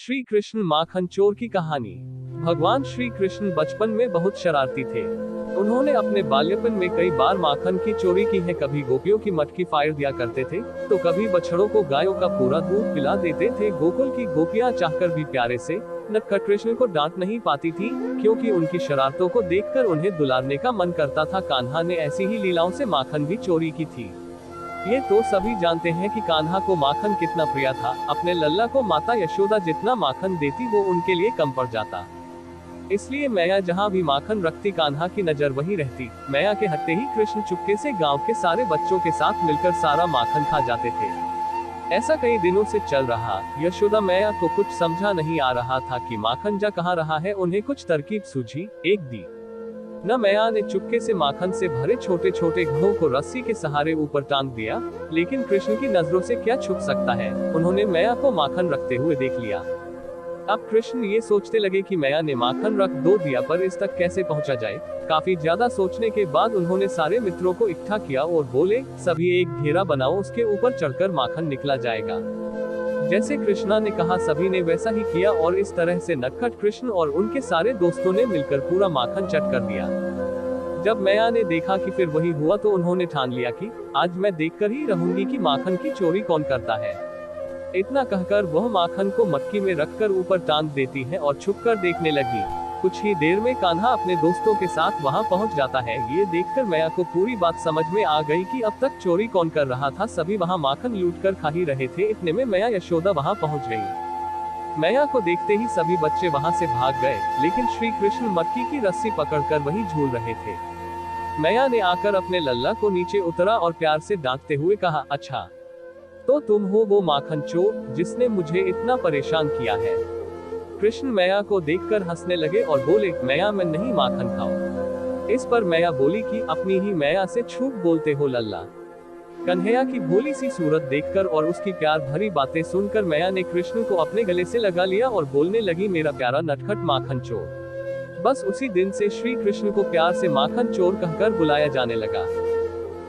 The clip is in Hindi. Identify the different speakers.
Speaker 1: श्री कृष्ण माखन चोर की कहानी। भगवान श्री कृष्ण बचपन में बहुत शरारती थे। उन्होंने अपने बाल्यपन में कई बार माखन की चोरी की है। कभी गोपियों की मटकी फाड़ दिया करते थे, तो कभी बछड़ों को गायों का पूरा दूध पिला देते थे। गोकुल की गोपियां चाहकर भी प्यारे से नटखट कृष्ण को डांट नहीं पाती थी, क्योंकि उनकी शरारतों को देखकर उन्हें दुलारने का मन करता था। कान्हा ने ऐसी ही लीलाओं से माखन भी चोरी की थी। ये तो सभी जानते हैं कि कान्हा को माखन कितना प्रिय था। अपने लल्ला को माता यशोदा जितना माखन देती वो उनके लिए कम पड़ जाता। इसलिए मैया जहाँ भी माखन रखती कान्हा की नजर वहीं रहती। मैया के हटते ही कृष्ण चुपके से गांव के सारे बच्चों के साथ मिलकर सारा माखन खा जाते थे। ऐसा कई दिनों से चल रहा। यशोदा मैया को कुछ समझा नहीं आ रहा था कि माखन जा कहाँ रहा है। उन्हें कुछ तरकीब सूझी। एक दी न मैया ने चुपके से माखन से भरे छोटे छोटे घड़ों को रस्सी के सहारे ऊपर टांग दिया, लेकिन कृष्ण की नजरों से क्या छुप सकता है। उन्होंने मैया को माखन रखते हुए देख लिया। अब कृष्ण ये सोचते लगे कि मैया ने माखन रख दो दिया, पर इस तक कैसे पहुंचा जाए। काफी ज्यादा सोचने के बाद उन्होंने सारे मित्रों को इकट्ठा किया और बोले, सभी एक घेरा बनाओ, उसके ऊपर चढ़कर माखन निकला जाएगा। जैसे कृष्णा ने कहा सभी ने वैसा ही किया, और इस तरह से नटखट कृष्ण और उनके सारे दोस्तों ने मिलकर पूरा माखन चट कर दिया। जब मैया ने देखा कि फिर वही हुआ, तो उन्होंने ठान लिया कि आज मैं देखकर ही रहूंगी कि माखन की चोरी कौन करता है। इतना कहकर वह माखन को मटकी में रखकर ऊपर टांग देती है और छुपकर देखने लगी। कुछ ही देर में कान्हा अपने दोस्तों के साथ वहां पहुंच जाता है। ये देखकर मैया को पूरी बात समझ में आ गई कि अब तक चोरी कौन कर रहा था। सभी वहां माखन लूटकर खा ही रहे थे। इतने में मैया यशोदा वहां पहुंच गई। मैया को देखते ही सभी बच्चे वहां से भाग गए, लेकिन श्री कृष्ण मटकी की रस्सी पकड़कर वहीं झूल रहे थे। मैया ने आकर अपने लल्ला को नीचे उतरा और प्यार से डांटते हुए कहा, अच्छा तो तुम हो वो माखन चोर जिसने मुझे इतना परेशान किया है। कृष्ण मैया को देखकर हंसने लगे और बोले, मैया मैं नहीं माखन खाऊं। इस पर मैया बोली कि अपनी ही मैया से झूठ बोलते हो लल्ला। कन्हैया की भोली सी सूरत देखकर और उसकी प्यार भरी बातें सुनकर मैया ने कृष्ण को अपने गले से लगा लिया और बोलने लगी, मेरा प्यारा नटखट माखन चोर। बस उसी दिन से श्री कृष्ण को प्यार से माखन चोर कहकर बुलाया जाने लगा।